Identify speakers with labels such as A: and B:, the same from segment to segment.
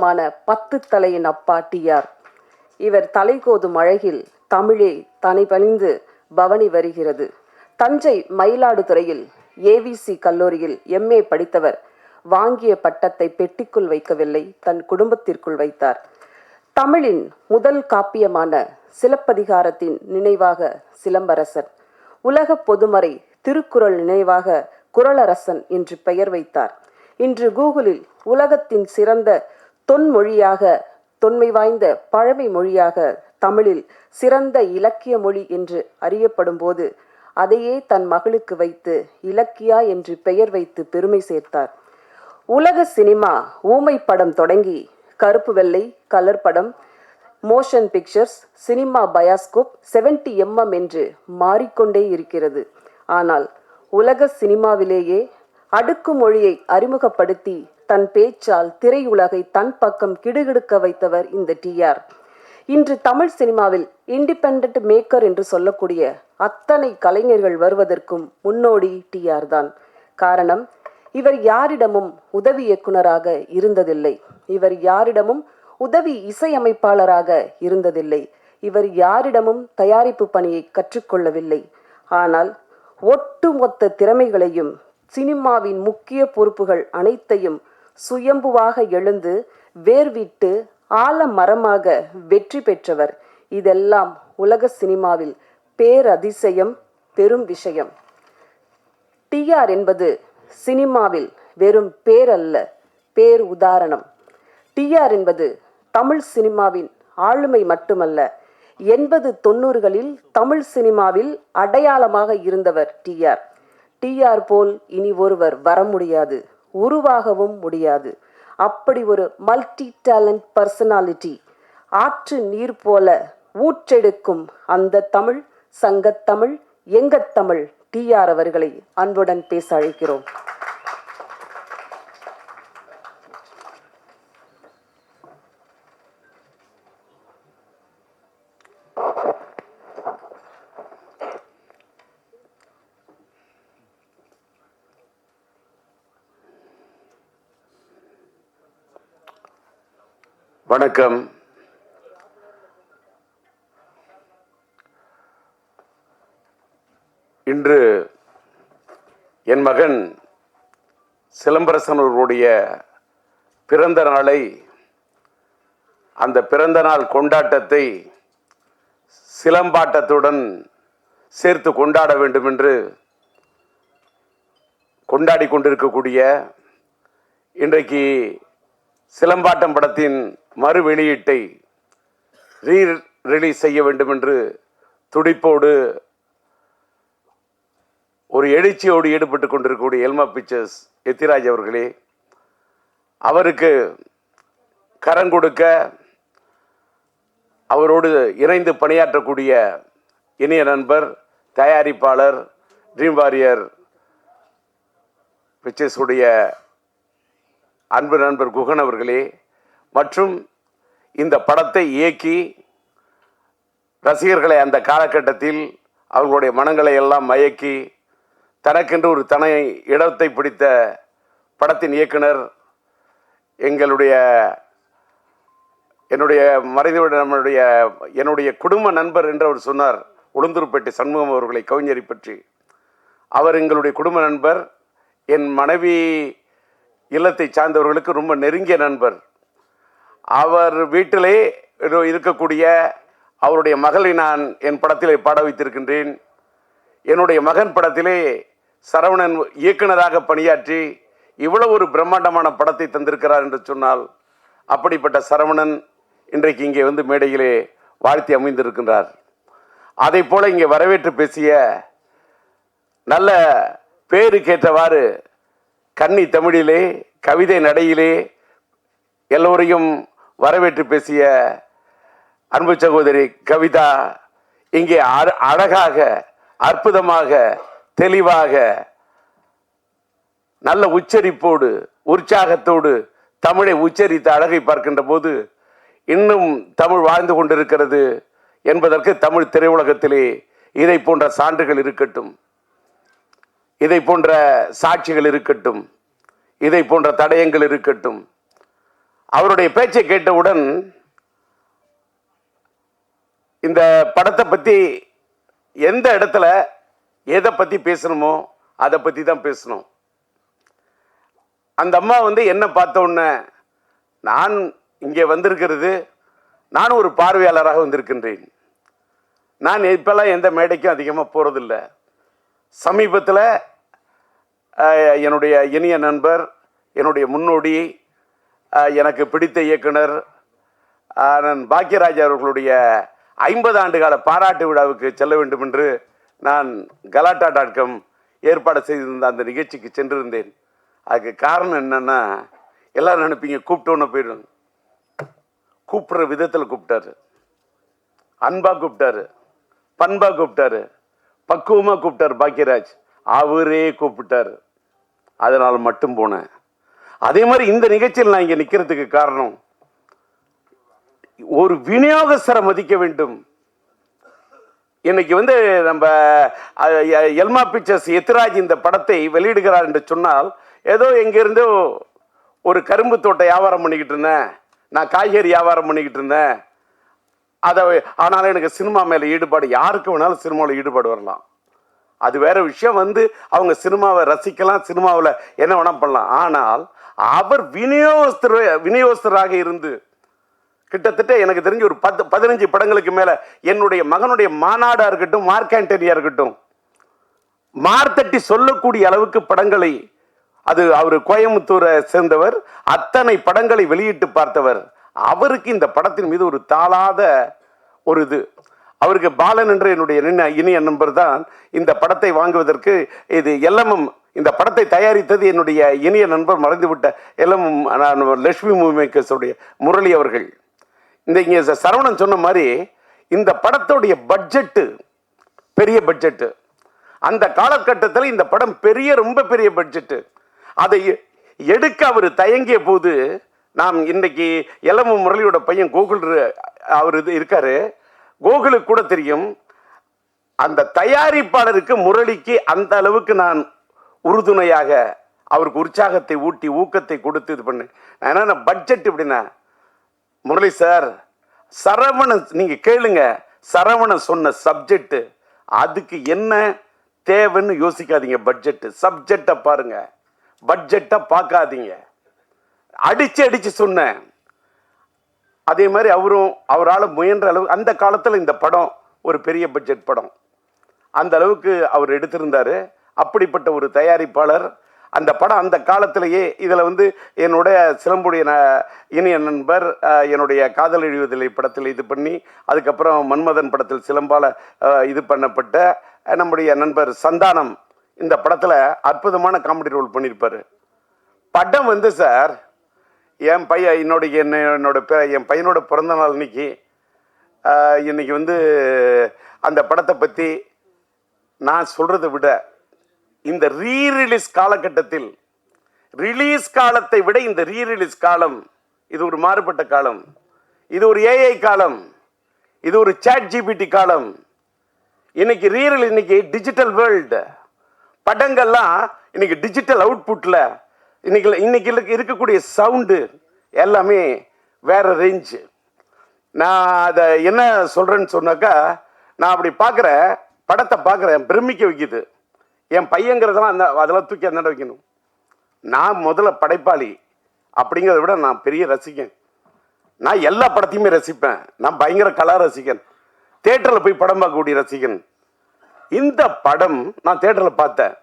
A: காப்பியமான 10 தலையின் அப்பா டிஆர். இவர் தலைகோதும் அழகில் தமிழே தனி பணிந்து பவனி வருகிறது. தஞ்சை மயிலாடுதுறையில் ஏவிசி கல்லூரியில் MA படித்தவர் வாங்கிய பட்டத்தை பெட்டிக்குள் வைக்கவில்லை, தன் குடும்பத்திற்குள் வைத்தார். தமிழின் முதல் காப்பியமான சிலப்பதிகாரத்தின் நினைவாக சிலம்பரசன், உலக பொதுமறை திருக்குறள் நினைவாக குறளரசன் என்று பெயர் வைத்தார். இன்று கூகுளில் உலகத்தின் சிறந்த தொன்மொழியாக, தொன்மை வாய்ந்த பழமை மொழியாக, தமிழில் சிறந்த இலக்கிய மொழி என்று அறியப்படும் போது அதையே தன் மகளுக்கு வைத்து இலக்கியா என்று பெயர் வைத்து பெருமை சேர்த்தார். உலக சினிமா ஊமை படம் தொடங்கி கருப்பு வெள்ளை, கலர் படம், motion pictures, cinema bioscope, 70mm என்று மாறிக்கொண்டே இருக்கிறது. ஆனால் உலக சினிமாவிலேயே அடுக்குமொழியை அறிமுகப்படுத்தி தன் பேச்சால் திரையுலகை தன் பக்கம் கிடுகிடுக்க வைத்தவர் இந்த டிஆர். இன்று தமிழ் சினிமாவில் இண்டிபெண்டன்ட் மேக்கர் என்று சொல்லக்கூடிய அத்தனை கலைஞர்கள் வருவதற்கும் முன்னோடி டிஆர் தான். காரணம், இவர் யாரிடமும் உதவி இயக்குனராக இருந்ததில்லை. இவர் யாரிடமும் உதவி இசையமைப்பாளராக இருந்ததில்லை. இவர் யாரிடமும் தயாரிப்பு பணியை கற்றுக்கொள்ளவில்லை. ஆனால் ஒட்டுமொத்த திறமைகளையும் சினிமாவின் முக்கிய பொறுப்புகள் அனைத்தையும் சுயம்புவாக எழுந்து வேர்விட்டு ஆலமரமாக வெற்றி பெற்றவர். இதெல்லாம் உலக சினிமாவில் பேரதிசயம், பெரும் விஷயம். டிஆர் என்பது சினிமாவில் வெறும் பேர் அல்ல, பேர் உதாரணம். டிஆர் என்பது தமிழ் சினிமாவின் ஆளுமை மட்டுமல்ல, 80-90களில் தமிழ் சினிமாவில் அடையாளமாக இருந்தவர் டிஆர். டிஆர் போல் இனி ஒருவர் வர முடியாது, உருவாகவும் முடியாது. அப்படி ஒரு மல்டி டேலண்ட் பர்சனாலிட்டி. ஆற்று நீர் போல ஊற்றெடுக்கும் அந்த தமிழ், சங்கத்தமிழ், எங்கத்தமிழ் டிஆர் அவர்களை அன்புடன் பேச அழைக்கிறோம்.
B: வணக்கம். இன்று என் மகன் சிலம்பரசன் அவர்களுடைய பிறந்த நாளை, அந்த பிறந்த நாள் கொண்டாட்டத்தை சிலம்பாட்டத்துடன் சேர்த்து கொண்டாட வேண்டும் என்று கொண்டாடி கொண்டிருக்கக்கூடிய, இன்றைக்கு சிலம்பாட்டம் படத்தின் மறு வெளியீட்டை ரிலீஸ் செய்ய வேண்டும் என்று துடிப்போடு ஒரு எழுச்சியோடு ஈடுபட்டு கொண்டிருக்கக்கூடிய எல்மா பிக்சர்ஸ் எத்திராஜ் அவர்களே, அவருக்கு கரம் கொடுக்க அவரோடு இணைந்து பணியாற்றக்கூடிய இனிய நண்பர், தயாரிப்பாளர், ட்ரீம் வாரியர் பிக்சர்ஸ் உடைய அன்பு நண்பர் குகன் அவர்களே, மற்றும் இந்த படத்தை இயக்கி ரசிகர்களை அந்த காலகட்டத்தில் அவர்களுடைய மனங்களை எல்லாம் மயக்கி தனக்கென்று ஒரு தனி இடத்தை பிடித்த படத்தின் இயக்குனர், என்னுடைய மறைந்துவிட என்னுடைய குடும்ப நண்பர் என்று அவர் சொன்னார், உளுந்தூர்பேட்டை சண்முகம் அவர்களை, கவிஞரை பற்றி. அவர் எங்களுடைய குடும்ப நண்பர், என் மனைவி இல்லத்தை சார்ந்தவர்களுக்கு ரொம்ப நெருங்கிய நண்பர். அவர் வீட்டிலே இருக்கக்கூடிய அவருடைய மகளை நான் என் படத்திலே பாட வைத்திருக்கின்றேன். என்னுடைய மகன் படத்திலே சரவணன் இயக்குனராக பணியாற்றி இவ்வளவு ஒரு பிரம்மாண்டமான படத்தை தந்திருக்கிறார் என்று சொன்னால், அப்படிப்பட்ட சரவணன் இன்றைக்கு இங்கே வந்து மேடையிலே வாழ்த்தி அமைந்திருக்கின்றார். அதை போல இங்கே வரவேற்று பேசிய, நல்ல பேருக்கேற்றவாறு கன்னி தமிழிலே, கவிதை நடையிலே எல்லோரையும் வரவேற்று பேசிய அன்பு சகோதரி கவிதா இங்கே அழகாக, அற்புதமாக, தெளிவாக, நல்ல உச்சரிப்போடு, உற்சாகத்தோடு தமிழை உச்சரித்த அழகை பார்க்கின்ற போது இன்னும் தமிழ் வாழ்ந்து கொண்டிருக்கிறது என்பதற்கு தமிழ் திரையுலகத்திலே இதை போன்ற சான்றுகள் இருக்கட்டும், இதை போன்ற சாட்சிகள் இருக்கட்டும், இதை போன்ற தடயங்கள் இருக்கட்டும். அவருடைய பேச்சை கேட்டவுடன் இந்த படத்தை பற்றி எந்த இடத்துல எதை பற்றி பேசணுமோ அதை பற்றி தான் பேசணும். அந்த அம்மா என்ன பார்த்த உடனே, நான் இங்கே வந்திருக்கிறது, நான் ஒரு பார்வையாளராக வந்திருக்கின்றேன். நான் இப்பெல்லாம் எந்த மேடைக்கும் அதிகமாக போகிறதில்ல. சமீபத்தில் என்னுடைய இனிய நண்பர், என்னுடைய முன்னோடி, எனக்கு பிடித்த இயக்குனர் பாக்கியராஜ் அவர்களுடைய 50 ஆண்டு கால பாராட்டு விழாவுக்கு செல்ல வேண்டும் என்று நான் கலாட்டா.com ஏற்பாடு செய்திருந்த அந்த நிகழ்ச்சிக்கு சென்றிருந்தேன். அதுக்கு காரணம் என்னன்னா, எல்லாரும் நினைப்பீங்க கூப்பிட்டோன்னு போயிடும். கூப்பிடுற விதத்தில் கூப்பிட்டாரு, அன்பா கூப்பிட்டாரு, பண்பா கூப்பிட்டாரு, பக்குவமா கூப்பிட்டாரு பாக்கியராஜ். அவரே கூப்பிட்டாரு, அதனால மட்டும் போனேன். அதே மாதிரி இந்த நிகழ்ச்சியில் நான் இங்க நிக்கிறதுக்கு காரணம், ஒரு விநியோகஸ்தரை மதிக்க வேண்டும். இன்னைக்கு நம்ம எல்மா பிக்சர்ஸ் எத்திராஜ் இந்த படத்தை வெளியிடுகிறார் என்று சொன்னால், ஏதோ எங்கிருந்தோ ஒரு கரும்பு தோட்ட வியாபாரம் பண்ணிக்கிட்டு இருந்தேன், நான் காய்கறி வியாபாரம் பண்ணிக்கிட்டு இருந்தேன், அதை ஆனாலும் எனக்கு சினிமா மேலே ஈடுபாடு, யாருக்கு வேணாலும் சினிமாவில் ஈடுபாடு வரலாம், அது வேற விஷயம். அவங்க சினிமாவை ரசிக்கலாம், சினிமாவில் என்ன வேணா பண்ணலாம். ஆனால் அவர் விநியோகஸ்தராக இருந்து கிட்டத்தட்ட எனக்கு தெரிஞ்சு ஒரு 10-15 படங்களுக்கு மேல என்னுடைய மகனுடைய மாநாடா இருக்கட்டும், மார்க் ஆண்டனியா இருக்கட்டும், மார்த்தட்டி சொல்லக்கூடிய அளவுக்கு படங்களை, அது அவர் கோயம்புத்தூரை சேர்ந்தவர், அத்தனை படங்களை வெளியிட்டு பார்த்தவர். அவருக்கு இந்த படத்தின் மீது ஒரு தாளாத ஒரு இது. அவருக்கு பாலன் என்ற என்னுடைய இனிய நண்பர் தான் இந்த படத்தை வாங்குவதற்கு, இது LMM இந்த படத்தை தயாரித்தது என்னுடைய இனிய நண்பர் மறைந்துவிட்ட LMM லட்சுமி மூவி மேக்கர்ஸுடைய முரளி அவர்கள். இங்க சரவணன் சொன்ன மாதிரி இந்த படத்துடைய பட்ஜெட்டு பெரிய பட்ஜெட்டு. அந்த காலகட்டத்தில் இந்த படம் ரொம்ப பெரிய பட்ஜெட்டு. அதை எடுக்க அவர் தயங்கிய போது, நாம் இன்னைக்கு LMM முரளியோட பையன் கோகுல் அவர் இருக்காரு, கோகுலுக்கு கூட தெரியும், அந்த தயாரிப்பாளருக்கு முரளிக்கு அந்த அளவுக்கு நான் உறுதுணையாக அவருக்கு உற்சாகத்தை ஊட்டி ஊக்கத்தை கொடுத்து இது பண்ணு. ஏன்னா பட்ஜெட் எப்படின்னா, முரளி சார், சரவணன் நீங்க கேளுங்க, சரவணன் சொன்ன சப்ஜெக்ட், அதுக்கு என்ன தேவைன்னு யோசிக்காதீங்க, பட்ஜெட் சப்ஜெக்டை பாருங்க, பட்ஜெட்டை பார்க்காதீங்க, அடிச்சு சொன்னேன். அதே மாதிரி அவரால் முயன்ற அளவு அந்த காலத்தில் இந்த படம் ஒரு பெரிய பட்ஜெட் படம், அந்த அளவுக்கு அவர் எடுத்திருந்தாரு. அப்படிப்பட்ட ஒரு தயாரிப்பாளர். அந்த படம் அந்த காலத்திலேயே இதில் என்னுடைய சிலம்புடைய இனிய நண்பர் என்னுடைய காதல் எழுவதில்லை படத்தில் இது பண்ணி, அதுக்கப்புறம் மன்மதன் படத்தில் சிலம்பால இது பண்ணப்பட்ட நம்முடைய நண்பர் சந்தானம் இந்த படத்தில் அற்புதமான காமெடி ரோல் பண்ணியிருப்பார். படம் சார், என் பையனோட பிறந்த நாள் இன்னைக்கு அந்த படத்தை பற்றி நான் சொல்றதை விட, இந்த ரீரிலீஸ் காலகட்டத்தில், ரிலீஸ் காலத்தை விட இந்த ரீரிலீஸ் காலம் இது ஒரு மாறுபட்ட காலம், இது ஒரு AI காலம், இது ஒரு ChatGPT காலம். இன்னைக்கு ரீரிலீஸ், இன்னைக்கு டிஜிட்டல் வேர்ல்டு, படங்கள்லாம் இன்னைக்கு டிஜிட்டல் அவுட்புட்ல இன்னைக்கு இருக்கக்கூடிய சவுண்டு எல்லாமே வேற ரேஞ்சு. நான் அதை என்ன சொல்றேன்னு சொன்னாக்கா, நான் அப்படி பார்க்குறேன், படத்தை பார்க்குறேன், பிரமிக்க வைக்குது. என் பையங்கிறதெல்லாம் அதெல்லாம் தூக்கி அந்த வைக்கணும். நான் முதல்ல படைப்பாளி அப்படிங்கிறத விட நான் பெரிய ரசிகன். நான் எல்லா படத்தையுமே ரசிப்பேன். நான் பயங்கர கலா ரசிகன், தேட்டரில் போய் படம் பார்க்கக்கூடிய ரசிகன். இந்த படம் நான் தேட்டரில் பார்த்தேன்.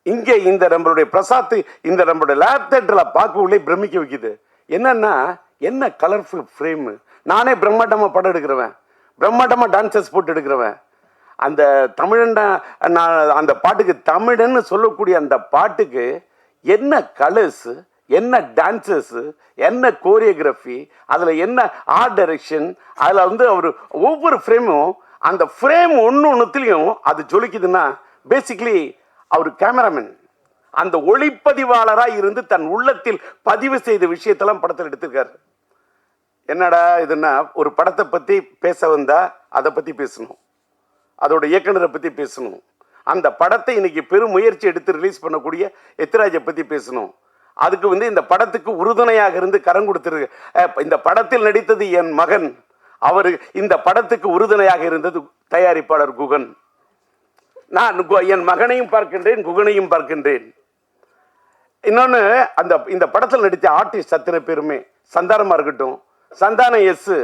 B: இங்கே இந்த நம்மளுடைய பிரசாத் இந்த நம்மளுடைய லேப் தேட்டரில் பார்க்கவுள்ளே பிரமிக்க வைக்குது. என்னன்னா, என்ன கலர்ஃபுல் ஃப்ரேமு. நானே பிரம்மாண்டமாக படம் எடுக்கிறவன், பிரம்மாண்டமாக டான்சர்ஸ் போட்டு எடுக்கிறவன். அந்த தமிழன் அந்த பாட்டுக்கு, தமிழன்னு சொல்லக்கூடிய அந்த பாட்டுக்கு என்ன கலர்ஸ், என்ன டான்சர்ஸ், என்ன கோரியோகிராஃபி, அதில் என்ன ஆர்ட் டைரக்ஷன், அதில் அவர் ஒவ்வொரு ஃப்ரேமும், அந்த ஃப்ரேம் ஒன்றுத்துலையும் அது ஜொலிக்குதுன்னா பேசிக்லி அவர் கேமராமேன், அந்த ஒளிப்பதிவாளராக இருந்து தன் உள்ளத்தில் பதிவு செய்த விஷயத்தெல்லாம் படத்தில் எடுத்திருக்காரு. என்னடா இதுன்னா, ஒரு படத்தை பற்றி பேச வந்தா அதை பற்றி பேசணும், அதோட இயக்குனரை பற்றி பேசணும், அந்த படத்தை இன்னைக்கு பெரும் முயற்சி எடுத்து ரிலீஸ் பண்ணக்கூடிய எத்திராஜை பற்றி பேசணும். அதுக்கு வந்து இந்த படத்துக்கு உறுதுணையாக இருந்து கரம் கொடுத்திருக்கு. இந்த படத்தில் நடித்தது என் மகன், அவர் இந்த படத்துக்கு உறுதுணையாக இருந்தது தயாரிப்பாளர் குகன். நான் என் மகனையும் பார்க்கின்றேன், குகனையும் பார்க்கின்றேன். இன்னொன்று, இந்த படத்தில் நடித்த ஆர்டிஸ்ட் அத்தனை பேருமே, சந்தானமா இருக்கட்டும், Santhanam yes,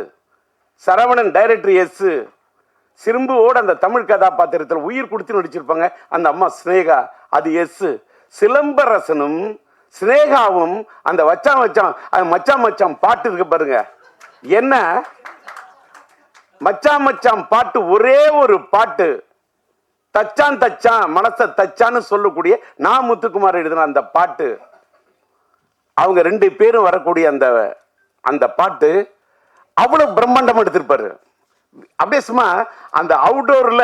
B: Saravanan director yes, சிம்புவோட அந்த தமிழ் கதாபாத்திரத்தில் உயிர் கொடுத்து நடிச்சிருப்பாங்க அந்த அம்மா ஸ்னேகா, அது எஸ். சிலம்பரசனும் ஸ்னேகாவும் அந்த மச்சான் மச்சான் மச்சான் மச்சான் பாட்டு இருக்கு பாருங்க, என்ன மச்சான் மச்சான் பாட்டு, ஒரே ஒரு பாட்டு, தச்சான் தச்சான் மனச தச்சான்னு சொல்லக்கூடிய நான் முத்துக்குமார் எழுதின அந்த பாட்டு, அவங்க 2 பேரும் வரக்கூடிய அந்த பாட்டு அவ்வளவு பிரம்மாண்டம் எடுத்திருப்பாரு. அப்படியே சும்மா அந்த அவுட்டோர்ல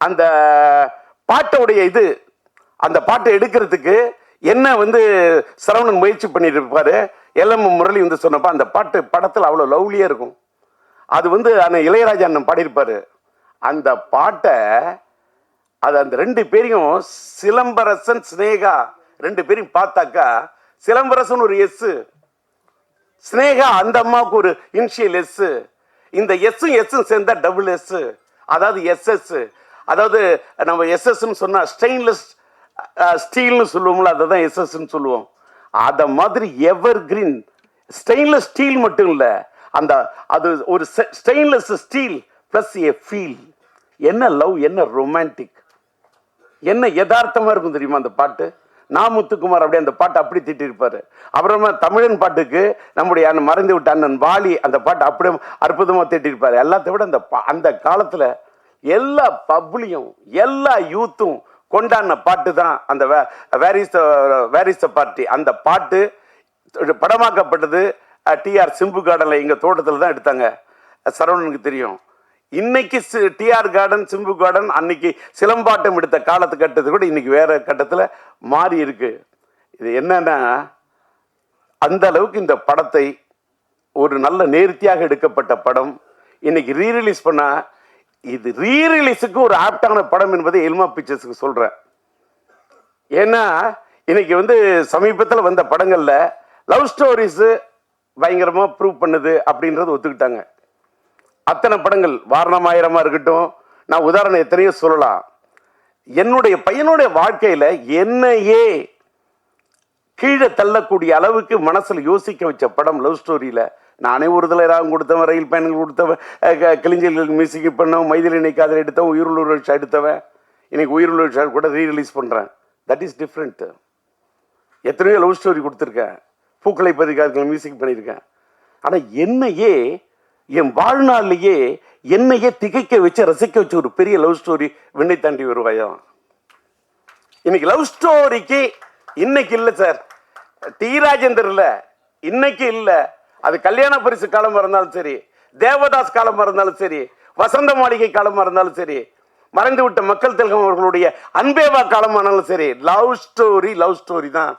B: அந்த பாட்டோடைய அந்த பாட்டை எடுக்கிறதுக்கு என்ன வந்து சரவணன் முயற்சி பண்ணிட்டு இருப்பாரு. எல்எம் முரளி வந்து சொன்னப்ப அந்த பாட்டு படத்தில் அவ்வளோ லவ்லியா இருக்கும். அது வந்து இளையராஜா அண்ணன் பாடியிருப்பாரு. அந்த பாட்டை அந்த 2 பேரையும், சிலம்பரசன் ஸ்னேகா 2 பேரையும் பார்த்தாக்கா, சிலம்பரசன் ஒரு எஸ், ஸ்னேகா அந்த அம்மாவுக்கு ஒரு இனிஷியல் எஸ், இந்த எஸ் சேர்ந்தா டபுள் எஸ், அதாவது எஸ்எஸ். அதாவது நம்ம எஸ்எஸ்ன்னு சொன்னா ஸ்டெயின்லெஸ் ஸ்டீல்னு சொல்லுவோம்ல, அதை தான் எஸ்எஸ்ன்னு சொல்லுவோம். அத மாதிரி எவர் கிரீன் ஸ்டெயின்லெஸ் ஸ்டீல் மட்டும் இல்ல, அது ஒரு stainless steel plus A feel. என்ன லவ், என்ன ரொமான்டிக், என்ன யதார்த்தமா இருக்கும் தெரியுமா அந்த பாட்டு. நான் முத்துக்குமார் அப்படியே அந்த பாட்டை அப்படி திட்டிருப்பாரு. அப்புறமா தமிழன் பாட்டுக்கு நம்முடைய மறைந்து விட்ட அண்ணன் வாலி அந்த பாட்டை அப்படியே அற்புதமா திட்டிருப்பாரு. எல்லாத்தை விட அந்த காலத்துல எல்லா பப்ளியும் எல்லா யூத்தும் கொண்டாடின பாட்டு தான் அந்த வேர் இஸ் த பார்ட்டி. அந்த பாட்டு படமாக்கப்பட்டது டிஆர் சிம்பு கார்டன்ல, எங்க தோட்டத்தில் தான் எடுத்தாங்க. சரவணனுக்கு தெரியும். இன்னைக்கு டிஆர் கார்டன், சிம்பு கார்டன் அன்னைக்கு சிலம்பாட்டம் எடுத்த காலத்து கட்டத்தை கூட இன்னைக்கு வேற கட்டத்தில் மாறி இருக்கு. இது என்னன்னா, அந்த அளவுக்கு இந்த படத்தை ஒரு நல்ல நேர்த்தியாக எடுக்கப்பட்ட படம் இன்னைக்கு ரீரிலீஸ் பண்ணா, இது ரீரிலீஸுக்கு ஒரு ஆப்டான படம் என்பதை எல்மா பிக்சர்ஸுக்கு சொல்றேன். ஏன்னா இன்னைக்கு வந்து சமீபத்தில் வந்த படங்கள்ல லவ் ஸ்டோரிஸ் பயங்கரமா ப்ரூவ் பண்ணுது அப்படின்றது ஒத்துக்கிட்டாங்க. அத்தனை படங்கள், வாரணமாயிரமா இருக்கட்டும், நான் உதாரணம் எத்தனையோ சொல்லலாம். என்னுடைய பையனுடைய வாழ்க்கையில என்னையே கீழே தள்ளக்கூடிய அளவுக்கு மனசுல யோசிக்க வச்ச படம் லவ் ஸ்டோரியில. நானே ஒரு தலை ராகம் கொடுத்தவன், ரயில் பயணங்கள் கொடுத்தவன், கிளிஞ்சல்களுக்கு மியூசிக் பண்ணவன், மைதிலி காதல் எடுத்தவன், உயிருள்ள எடுத்தவன், இன்னைக்கு உயிருள்ள கூட ரீரிலீஸ் பண்றேன். That is different. எத்தனையோ லவ் ஸ்டோரி கொடுத்துருக்கேன், பூக்களை பதிக்காதுக்கு மியூசிக் பண்ணியிருக்கேன். ஆனா என்னையே என் வாழ்நாளிலேயே என்னையே திகைக்க வச்சு ரசிக்க வச்சு ஒரு பெரிய லவ் ஸ்டோரி விண்ணை தாண்டி வருவாயா. இன்னைக்கு லவ் ஸ்டோரிக்கு இன்னைக்கு இல்லை சார், டி ராஜேந்தர் இல்ல, இன்னைக்கு இல்ல. அது கல்யாண பரிசு காலமா இருந்தாலும் சரி, தேவதாஸ் காலமா இருந்தாலும் சரி, வசந்த மாளிகை காலமா இருந்தாலும் சரி, மறைந்து விட்ட மக்கள் திலகம் அவர்களுடைய அன்பேவா காலமானாலும் சரி, லவ் ஸ்டோரி தான்.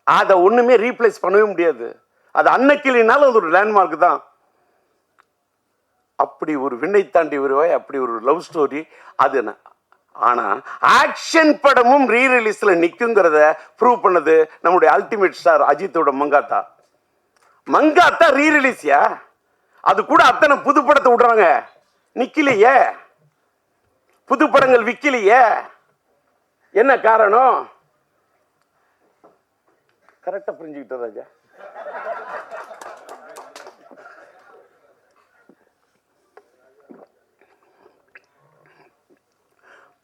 B: அதை ஒண்ணுமே ரீப்ளேஸ் பண்ணவே முடியாது. அது அன்னைக்கு இல்லைனாலும் அது ஒரு லேண்ட்மார்க் தான். அப்படி ஒரு விண்ணை தாண்டி வருவாய், அப்படி ஒரு லவ் ஸ்டோரி அது. ஆனா ஆக்ஷன் படமும் ரீரிலீஸ்ல நிக்குங்கிறத ப்ரூவ் பண்ணது நம்முடைய அல்டிமேட் ஸ்டார் அஜித்தோட மங்காத்தா ரீரிலீஸ்யா. அது கூட அத்தனை புது படத்தை விடுறாங்க, நிக்கலையே, புது படங்கள் விக்கலையே. என்ன காரணம்? கரெக்டா புரிஞ்சுக்கிட்ட ராஜா.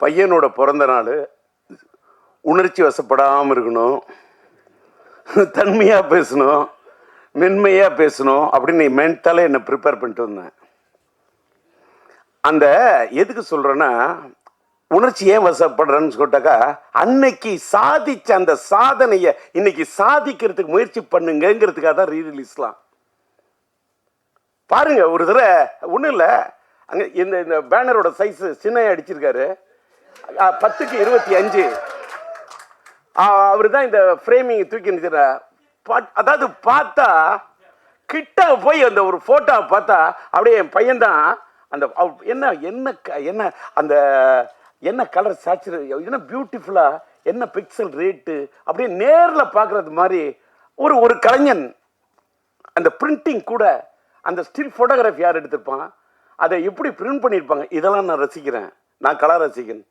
B: பையனோட பிறந்த நாள், உணர்ச்சி வசப்படாமல் இருக்கணும், தன்மையாக பேசணும், மென்மையாக பேசணும் அப்படின்னு மென்டலே என்னை ப்ரிப்பேர் பண்ணிட்டு வந்தேன். அந்த எதுக்கு சொல்கிறேன்னா, உணர்ச்சி ஏன் வசப்படுறேன்னு சொல்லிட்டாக்கா, அன்னைக்கு சாதிச்ச அந்த சாதனையை இன்னைக்கு சாதிக்கிறதுக்கு முயற்சி பண்ணுங்கிறதுக்காக தான் ரீரிலீஸ்லாம். பாருங்க, ஒரு தடவை ஒன்றும் இல்லை, அங்கே இந்த பேனரோட சைஸ் சின்ன அடிச்சிருக்காரு, 10:25. அவரு தான் இந்த ஃப்ரேமிங் தூக்கி நிற்கிற. அதாவது பார்த்தா கிட்ட போய் அந்த ஒரு போட்டோவை பார்த்தா அப்படியே என் பையன் தான் அந்த என்ன என்ன என்ன அந்த என்ன கலர் சேச்சுரேட், என்ன பியூட்டிஃபுல்லா என்ன பிக்சல் ரேட்டு அப்படியே நேரில் பார்க்குறது மாதிரி ஒரு ஒரு கலைஞன். அந்த பிரிண்டிங் கூட, அந்த ஸ்டில் ஃபோட்டோகிராஃபி யார் எடுத்திருப்பான், அதை எப்படி பிரிண்ட் பண்ணியிருப்பாங்க, இதெல்லாம் நான் ரசிக்கிறேன். நான் கலா ரசிகன்.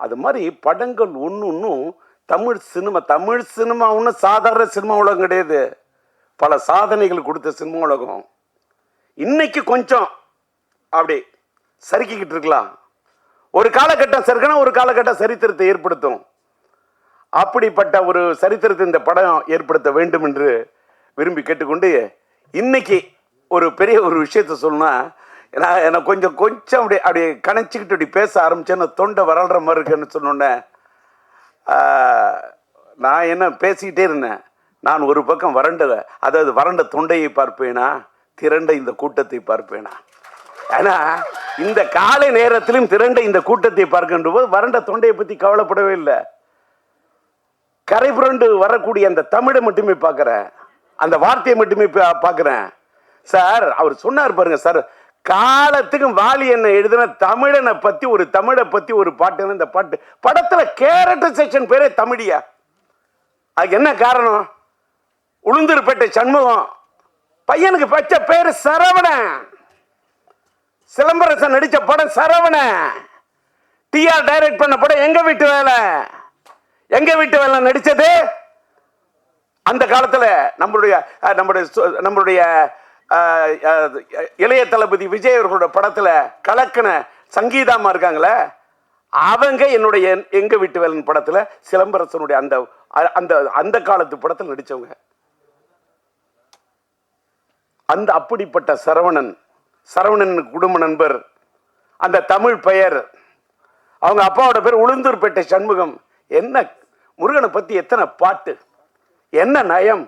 B: அது மாதிரி படங்கள் ஒன்றும் தமிழ் சினிமா ஒன்றும் சாதாரண சினிமா உலகம் கிடையாது. பல சாதனைகள் கொடுத்த சினிமா உலகம். இன்னைக்கு கொஞ்சம் அப்படி சறுக்கிக்கிட்டு இருக்கலாம். ஒரு காலகட்டம் சறுக்கணும், ஒரு காலகட்டம் சரித்திரத்தை ஏற்படுத்தும். அப்படிப்பட்ட ஒரு சரித்திரத்தை இந்த படம் ஏற்படுத்த வேண்டும் என்று விரும்பி கேட்டுக்கொண்டு, இன்னைக்கு ஒரு பெரிய ஒரு விஷயத்த சொல்லணும்னா, எனக்கு கொஞ்சம் அப்படியே கணச்சிக்கிட்டு அப்படி பேச ஆரம்பிச்சேன்னு தொண்டை வரல்ற மாதிரி இருக்குன்னு சொன்னோன்னே, நான் என்ன பேசிக்கிட்டே இருந்தேன். நான் ஒரு பக்கம் வறண்ட தொண்டையை பார்ப்பேனா, திரண்ட இந்த கூட்டத்தை பார்ப்பேனா. ஏன்னா இந்த காலை நேரத்திலும் திரண்ட இந்த கூட்டத்தை பார்க்கின்ற போது வறண்ட தொண்டையை பற்றி கவலைப்படவே இல்லை. கரை புரண்டு வரக்கூடிய அந்த தமிழை மட்டுமே பார்க்குறேன், அந்த வார்த்தையை மட்டுமே பார்க்குறேன். சார் அவர் சொன்னார் பாருங்க சார், காலத்துக்கும் வாலி என்ன எழுதின தமிழனை பற்றி ஒரு பாட்டு. இந்த பாட்டு படத்தில் கேரக்டர் செக்ஷன் பேரே தமிழியா? அதுக்கு என்ன காரணம்? உளுந்தூர்பேட்டை சண்முகம் பையனுக்கு பச்ச பேரு சரவணன். சிலம்பரசன் நடிச்ச படம் சரவணன். டிஆர் டைரக்ட் பண்ண படம் எங்க வீட்டு வேலை நடிச்சது. அந்த காலத்துல நம்மளுடைய இளைய தளபதி விஜய் அவர்களோட படத்துல கலக்கன சங்கீதாமா இருக்காங்களே, அவங்க என்னுடைய எங்க வீட்டு வேலன் படத்துல சிலம்பரசனுடைய அந்த காலத்து படத்தில் நடிச்சவங்க. அந்த அப்படிப்பட்ட சரவணன் குடும்ப நண்பர், அந்த தமிழ் பெயர், அவங்க அப்பாவோட பேர் உளுந்தூர்பேட்டை சண்முகம். என்ன முருகனை பத்தி எத்தனை பாட்டு, என்ன நயம்,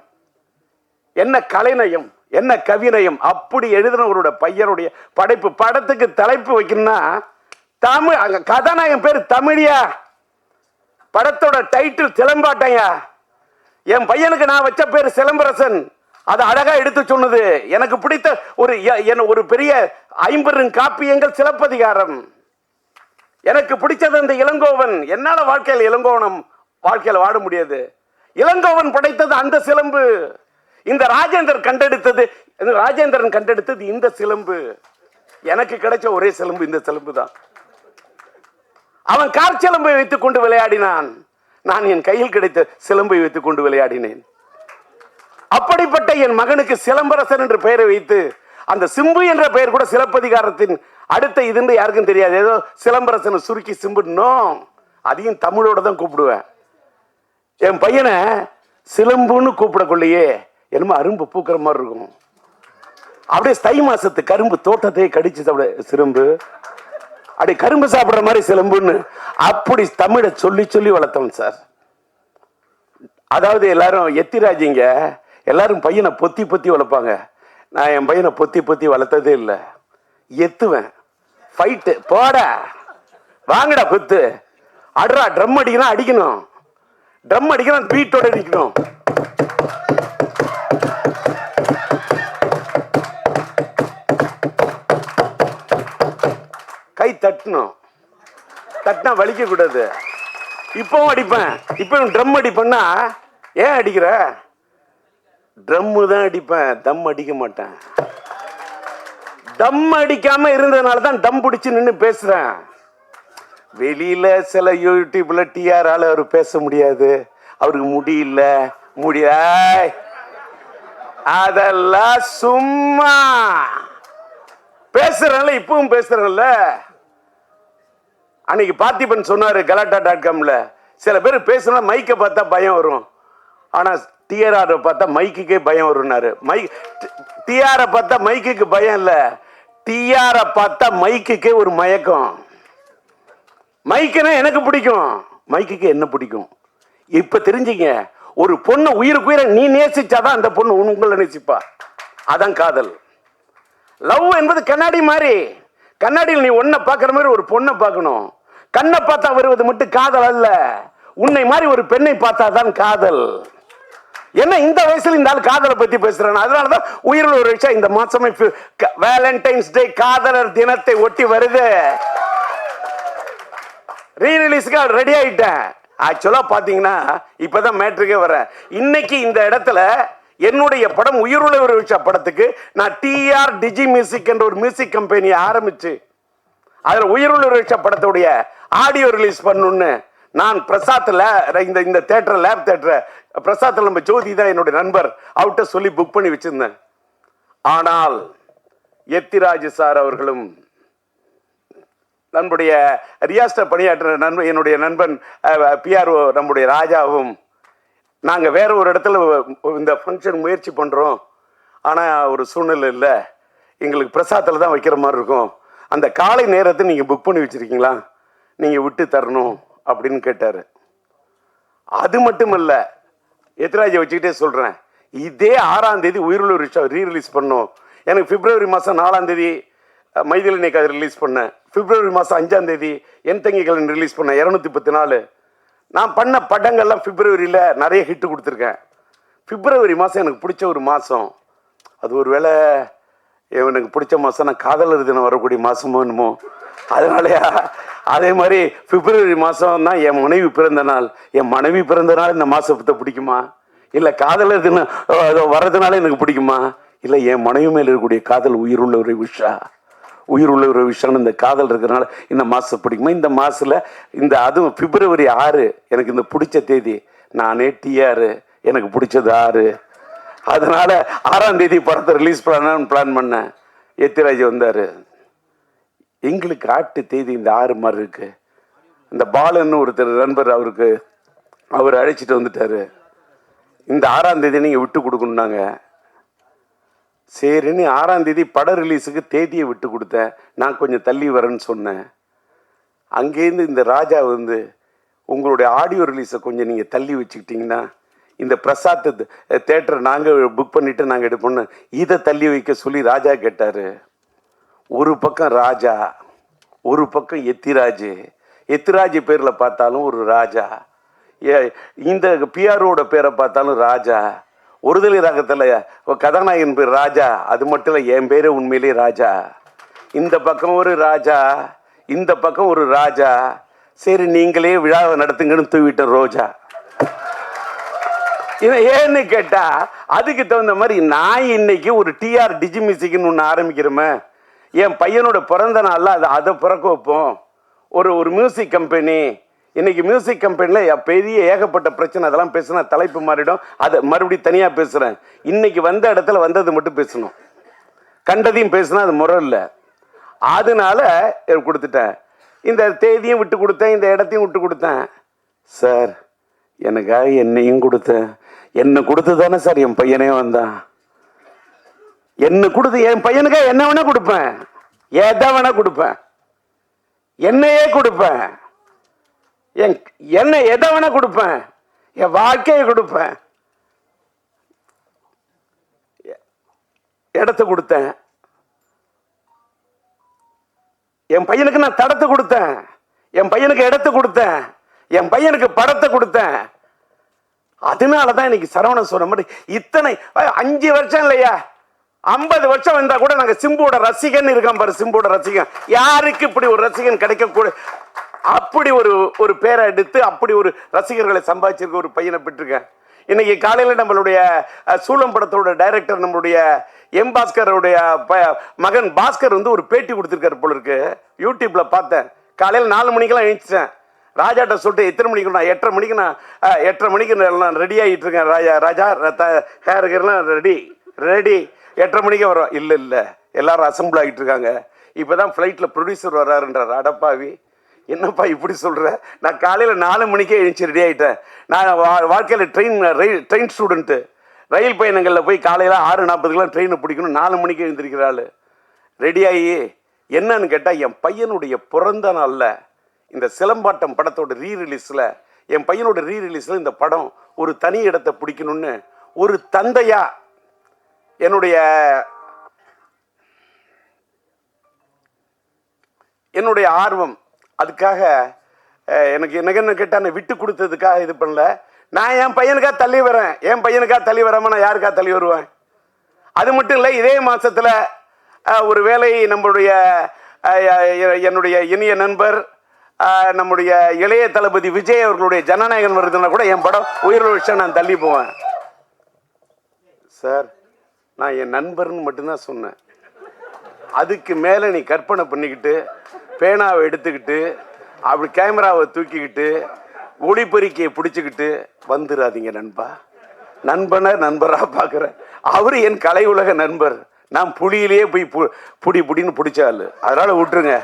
B: என்ன கலைநயம், என்ன கவிநயம். அப்படி எழுதினவரோட பையனுடைய படைப்பு. படத்துக்கு தலைப்பு வைக்கணும்னா தமிழ், அங்க கதாநாயகன் பேர் தமிழியா, படத்தோட டைட்டில் சிலம்பாட்டையா. என் பையனுக்கு நான் வச்ச பேர் சிலம்பரசன். அது அழகா எடுத்து சொன்னது. எனக்கு பிடித்த ஒரு பெரிய 50 காப்பியங்கள் சிலப்பதிகாரம். எனக்கு பிடிச்சது அந்த இளங்கோவன். என்னால வாழ்க்கையில வாட முடியாது. இளங்கோவன் படைத்தது அந்த சிலம்பு. இந்த ராஜேந்திரன் கண்டெடுத்தது இந்த சிலம்பு. எனக்கு கிடைச்ச ஒரே சிலம்பு இந்த சிலம்பு தான். அவன் காற்சிலம்பை வைத்துக் கொண்டு விளையாடினான், நான் என் கையில் கிடைத்த சிலம்பை வைத்துக் கொண்டு விளையாடினேன். அப்படிப்பட்ட என் மகனுக்கு சிலம்பரசன் என்ற பெயரை வைத்து, அந்த சிம்பு என்ற பெயர் கூட சிலப்பதிகாரத்தின் அடுத்த இதுன்னு யாருக்கும் தெரியாது. ஏதோ சிலம்பரசனை சுருக்கி சிம்புனோ, அதையும் தமிழோட தான் கூப்பிடுவேன். என் பையனை சிலம்புன்னு கூப்பிடக்குள்ளேயே என்னமோ அரும்பு பூக்கிற மாதிரி இருக்கும். அப்படியே தை மாசத்து கரும்பு தோட்டத்தையே கடிச்சு சிலம்பு, அப்படி கரும்பு சாப்பிடுற மாதிரி சிலம்புன்னு அப்படி தமிழை சொல்லி வளர்த்தவன் சார். அதாவது எல்லாரும் எத்திராஜிங்க, எல்லாரும் பையனை பொத்தி வளர்ப்பாங்க. நான் என் பையனை பொத்தி வளர்த்ததே இல்லை. எத்துவேன், ஃபைட்டு, போட வாங்கடா குத்து, அடுறா, ட்ரம் அடிக்கணும், பீட்டோட அடிக்கணும். கை தட்டினா வலிக்க கூடாது. இப்பவும் அடிப்பேன். இப்பவும் ட்ரம் அடிப்பேன்னா, ஏன் அடிக்கிற? ட்ரம்மு தான் அடிப்பேன், தம் அடிக்க மாட்டேன். தம் அடிக்காம இருந்ததுனால தான் டம் பிடிச்சு நின்று பேசுறேன். வெளியில சில யூடியூப்ல டிஆரால அவர் பேச முடியாது, அவருக்கு முடியல, அதெல்லாம் சும்மா பேசுறேன்ல. இப்பவும் பேசுறேன்ல. அன்னைக்கு பார்த்திபன் சொன்னாரு கலாட்டா.comல, சில பேர் பேசுனா மைக்கை பார்த்தா பயம் வரும், ஆனா டிஆர் பார்த்தா மைக்குக்கே பயம் வரும்னாரு. டிஆர் பார்த்தா மைக்குக்கு பயம் இல்ல, டிஆர் பார்த்தா மைக்குக்கே ஒரு மயக்கம். மைக்குன்னா எனக்கு பிடிக்கும், மைக்குக்கு என்ன பிடிக்கும். இப்ப தெரிஞ்சுங்க, ஒரு பொண்ணு உயிரை நீ நேசிச்சாதான் அந்த பொண்ணு உங்களை நேசிப்பா. அதான் காதல். லவ் என்பது கண்ணாடி மாதிரி. கண்ணாடியில் நீ ஒன்ன பார்க்குற மாதிரி ஒரு பொண்ணை பார்க்கணும். கண்ணை பார்த்தா வருவது மட்டும் காதல் அல்ல, உன்னை மாதிரி ஒரு பெண்ணை பார்த்தா தான் காதல். என்ன இந்த வயசுல இந்த ஆள் காதலை பத்தி பேசுறேன். அதனாலதான் உயிரில் ஒரு விஷயம் இந்த மாசமே வேலண்டைன்ஸ் டே, காதலர் தினத்தை ஒட்டி வருது. ரீரிலீஸ்க்கு ரெடி ஆயிட்டேன். ஆக்சுவலா பாத்தீங்கன்னா இப்பதான் மேட்ருக்கே வரேன். இன்னைக்கு இந்த இடத்துல என்னுடைய படம் உயிருள்ள ஒரு விஷயம் படத்துக்கு நான் டிஆர் டிஜி மியூசிக் என்ற ஒரு மியூசிக் கம்பெனியை ஆரம்பிச்சு அதுல உயிருள்ள ஒரு விஷயம் படத்துடைய ஆடியோ ரிலீஸ் பண்ணணும்னு நான் பிரசாத்ல இந்த தேட்டர் லேப் தேட்டர் பிரசாத்ல நம்ம ஜோதி தான் என்னுடைய நண்பர் அவர்கிட்ட சொல்லி புக் பண்ணி வச்சிருந்தேன். ஆனால் எத்திராஜ் சார் அவர்களும் நம்முடைய ரியாஸ்டர் பணியாற்ற நண்பன் என்னுடைய நண்பன் பிஆர்ஓ நம்முடைய ராஜாவும் நாங்கள் வேற ஒரு இடத்துல இந்த ஃபங்க்ஷன் முயற்சி பண்ணுறோம், ஆனால் ஒரு சூழ்நிலை இல்லை, எங்களுக்கு பிரசாத்தில் தான் வைக்கிற மாதிரி இருக்கும், அந்த காலை நேரத்தை நீங்கள் புக் பண்ணி வச்சுருக்கீங்களா, நீங்கள் விட்டு தரணும் அப்படின்னு கேட்டார். அது மட்டுமல்ல, எத்திராஜை வச்சுக்கிட்டே சொல்கிறேன், இதே 6ஆம் தேதி உயிருள்ள ரிஷா ரீரிலீஸ் பண்ணோம். எனக்கு பிப்ரவரி மாதம் 4ஆம் தேதி மைதிலி அதை ரிலீஸ் பண்ணேன். பிப்ரவரி மாதம் 5ஆம் தேதி என் தங்கிகள் ரிலீஸ் பண்ணேன். 214 நான் பண்ண படங்கள்லாம் பிப்ரவரியில் நிறைய ஹிட்டு கொடுத்துருக்கேன். பிப்ரவரி மாதம் எனக்கு பிடிச்ச ஒரு மாதம். அது ஒரு வேளை எனக்கு பிடிச்ச மாதம் நான் காதலர் தினம் வரக்கூடிய மாதமோ என்னமோ, அதனாலயா அதே மாதிரி பிப்ரவரி மாதம் தான் என் மனைவி பிறந்த நாள். என் மனைவி பிறந்த நாள் இந்த மாதத்தை பிடிக்குமா, இல்லை காதலர் தினம் வர்றதுனால எனக்கு பிடிக்குமா, இல்லை என் மனைவி மேல் இருக்கக்கூடிய காதல் உயிருள்ள ஒரு விஷயம், உயிருள்ள ஒரு விஷயம், இந்த காதல் இருக்கிறனால இந்த மாதம் பிடிக்குமா. இந்த மாதத்தில் இந்த அதுவும் பிப்ரவரி 6 எனக்கு இந்த பிடிச்ச தேதி. நானே டிஆர், எனக்கு பிடிச்சது 6, அதனால 6ஆம் தேதி படத்தை ரிலீஸ் பண்ணலான்னு பிளான் பண்ணேன். எத்திராஜ் வந்தார். எங்களுக்கு ஆட்டு தேதி இந்த 6 மாதிரி இருக்கு. இந்த பாலன்னு ஒருத்தர் நண்பர் அவர் அழைச்சிட்டு வந்துட்டாரு. இந்த 6ஆம் தேதி நீங்கள் விட்டு கொடுக்கணுன்னாங்க. சரின்னு 6ஆம் தேதி பட ரிலீஸுக்கு தேதியை விட்டு கொடுத்தேன். நான் கொஞ்சம் தள்ளி வரேன்னு சொன்னேன். அங்கேருந்து இந்த ராஜா உங்களுடைய ஆடியோ ரிலீஸை கொஞ்சம் நீங்கள் தள்ளி வச்சுக்கிட்டிங்கன்னா இந்த பிரசாத் தேட்டரை நாங்கள் புக் பண்ணிவிட்டு நாங்கள் எடுப்போம்னு இதை தள்ளி வைக்க சொல்லி ராஜா கேட்டார். ஒரு பக்கம் ராஜா, ஒரு பக்கம் எத்திராஜ். எத்திராஜ் பேரில் பார்த்தாலும் ஒரு ராஜா, இந்த பிஆரோட பேரை பார்த்தாலும் ராஜா. ஒருதலை ராகத்தில் கதாநாயகன் பேர் ராஜா, அது மட்டும் இல்லை என் பேரே உண்மையிலே ராஜா. இந்த பக்கம் ஒரு ராஜா, இந்த பக்கம் ஒரு ராஜா. சரி நீங்களே விழாவை நடத்துங்கன்னு தூவிட்ட ரோஜா. ஏன்னு கேட்டா அதுக்கு தகுந்த மாதிரி நான் இன்னைக்கு ஒரு டிஆர் டிஜி மியூசிக்னு ஒன்று ஆரம்பிக்கிறோமே, என் பையனோட பிறந்த நாள்ல அதை பிறக்க வைப்போம். ஒரு மியூசிக் கம்பெனி, இன்னைக்கு மியூசிக் கம்பெனியில் பெரிய ஏகப்பட்ட பிரச்சனை, அதெல்லாம் பேசினா தலைப்பு மாறிடும், அதை மறுபடியும் தனியாக பேசுகிறேன். இன்னைக்கு வந்த இடத்துல வந்தது மட்டும் பேசணும், கண்டதையும் பேசினா அது முறை இல்லை. அதனால கொடுத்துட்டேன். இந்த தேதியும் விட்டு கொடுத்தேன், இந்த இடத்தையும் விட்டு கொடுத்தேன். சார் எனக்காக என்னையும் கொடுத்தேன். என்னை கொடுத்து தானே சார் என் பையனே வந்தான். என்னை கொடுத்து என் பையனுக்காக என்ன வேணா கொடுப்பேன், எதை வேணா கொடுப்பேன், என்னையே கொடுப்பேன், என்ன எதை வேணா கொடுப்பேன், என் வாழ்க்கையை கொடுப்பேன். இடத்தை கொடுத்தேன், என் பையனுக்கு நான் தடத்தை கொடுத்தேன், என் பையனுக்கு இடத்தை கொடுத்தேன், என் பையனுக்கு படத்தை கொடுத்தேன். அதனாலதான் இன்னைக்கு சரவணன் சொன்ன மாதிரி இத்தனை 5 வருஷம் இல்லையா, 50 வருஷம் வந்தா கூட நாங்க சிம்புவோட ரசிகன் இருக்கான் பாரு. சிம்புவோட ரசிகன், யாருக்கு இப்படி ஒரு ரசிகன் கிடைக்கக்கூட, அப்படி ஒரு பேரை எடுத்து அப்படி ஒரு ரசிகர்களை சம்பாதிச்சிருக்க ஒரு பையனை பெற்றிருக்கேன். இன்னைக்கு காலையில் நம்மளுடைய சூலம் படத்தோட டைரக்டர் நம்மளுடைய எம் பாஸ்கருடைய மகன் பாஸ்கர் ஒரு பேட்டி கொடுத்துருக்காரு போல இருக்கு. யூடியூப்ல பார்த்தேன். காலையில் 4 மணிக்கெல்லாம் எழுந்துச்சேன். ராஜாட்ட சொல்லிட்டு எத்தனை மணிக்கு, நான் 8:30 மணிக்கு, நான் 8:30 மணிக்கு நான் ரெடி ஆகிட்டு இருக்கேன். ராஜா ஹேருக்கெல்லாம் ரெடி 8:30 மணிக்கு வரும். இல்லை எல்லாரும் அசம்பிள் ஆகிட்டு இருக்காங்க. இப்போதான் ஃப்ளைட்டில் ப்ரொடியூசர் வர்றாருன்றார். அடப்பாவி, என்னப்பா இப்படி சொல்கிற? நான் காலையில் 4 மணிக்கே எழுந்துச்சு ரெடி ஆகிட்டேன். நான் வாழ்க்கையில் ட்ரெயின் ஸ்டூடெண்ட்டு. ரயில் பயணங்களில் போய் காலையில் 6:40க்கெலாம் ட்ரெயினை பிடிக்கணும். 4 மணிக்கு எழுந்திருக்கிறாள். ரெடியாகி என்னன்னு கேட்டால், என் பையனுடைய பிறந்த நாளில் இந்த சிலம்பாட்டம் படத்தோட ரீரிலீஸில், என் பையனோட ரீரிலீஸில் இந்த படம் ஒரு தனி இடத்தை பிடிக்கணும்னு ஒரு தந்தையா என்னுடைய ஆர்வம். அதுக்காக எனக்கு என்ன கேட்டால் விட்டு கொடுத்ததுக்காக இது பண்ணல. நான் என் பையனுக்காக தள்ளி வரேன். என் பையனுக்காக தள்ளி வராமல் நான் யாருக்காக தள்ளி வருவேன்? அது மட்டும் இல்லை, இதே மாதத்தில் ஒரு வேலை நம்மளுடைய என்னுடைய இனிய நண்பர் நம்முடைய இளைய தளபதி விஜய் அவர்களுடைய ஜனநாயகன் வருதுன்னா கூட என் படம் உயிரோட விஷயம் நான் தள்ளி போவேன். சார், நான் என் நண்பர்னு மட்டும்தான் சொன்னேன். அதுக்கு மேலே நீ கற்பனை பண்ணிக்கிட்டு பேனாவை எடுத்துக்கிட்டு அப்படி கேமராவை தூக்கிக்கிட்டு ஒளிப்பெருக்கியை பிடிச்சிக்கிட்டு வந்துடாதீங்க நண்பா. நண்பனை நண்பராக பார்க்குறேன். அவர் என் கலை உலக நண்பர். நான் புலியிலேயே போய் புடின்னு பிடிச்சாள். அதனால் விட்டுருங்க.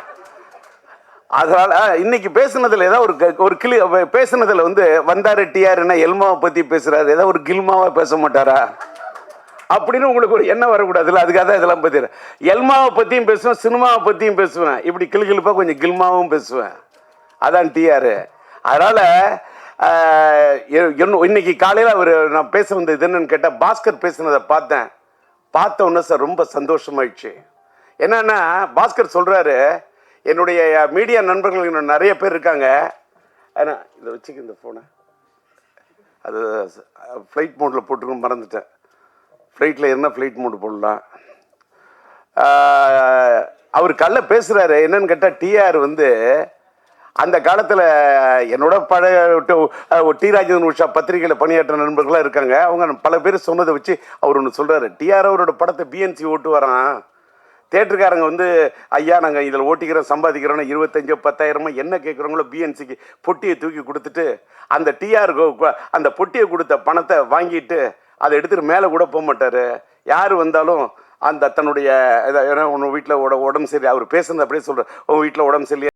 B: அதனால் இன்னைக்கு பேசுனதில் ஏதாவது ஒரு கிளி பேசுனதில் வந்தாரு டிஆர்னா எல்மாவை பற்றி பேசுகிறாரு, ஏதாவது ஒரு கில்மாவாக பேச மாட்டாரா அப்படின்னு உங்களுக்கு ஒரு எண்ணம் வரக்கூடாதுல்ல. அதுக்காக தான் இதெல்லாம் பற்றி எல்மாவை பற்றியும் பேசுவேன், சினிமாவை பற்றியும் பேசுவேன், இப்படி கிளுகிழுப்பாக கொஞ்சம் கில்மாவும் பேசுவேன். அதான் டிஆர். அதனால் இன்னைக்கு காலையில் நான் பேச வந்தது என்னன்னு கேட்டால், பாஸ்கர் பேசுனதை பார்த்த உடனே சார் ரொம்ப சந்தோஷமாயிடுச்சு. என்னன்னா பாஸ்கர் சொல்கிறாரு, என்னுடைய மீடியா நண்பர்கள் இன்னும் நிறைய பேர் இருக்காங்க. ஏன்னா இதை வச்சுக்க இந்த ஃபோனை அது ஃப்ளைட் மோடில் போட்டுக்கணும், மறந்துட்டேன். ஃப்ளைட்டில் என்ன ஃப்ளைட் மோடு போடலாம். அவர் கல்ல பேசுகிறாரு. என்னன்னு கேட்டால், டிஆர் அந்த காலத்தில் என்னோட பழைய டி ராஜேந்திரன் உஷா பத்திரிகையில் பணியாற்ற நண்பர்களாக இருக்காங்க. அவங்க பல பேர் சொன்னதை வச்சு அவர் ஒன்று சொல்கிறாரு. டிஆர் அவரோட படத்தை பிஎன்சி ஓட்டு வரான். தேட்டருக்காரங்க ஐயா நாங்கள் இதில் ஓட்டிக்கிறோம் சம்பாதிக்கிறோன்னா 25,000 10,000 என்ன கேட்குறவங்களோ பிஎன்சிக்கு பொட்டியை தூக்கி கொடுத்துட்டு அந்த டிஆர் அந்த பொட்டியை கொடுத்த பணத்தை வாங்கிட்டு அதை எடுத்துகிட்டு மேலே கூட போக மாட்டார். யார் வந்தாலும் அந்த தன்னுடைய உன் வீட்டில் உடம்பு சரி, அவர் பேசுனது அப்படியே சொல்கிறார், உன் வீட்டில் உடம்பு சரி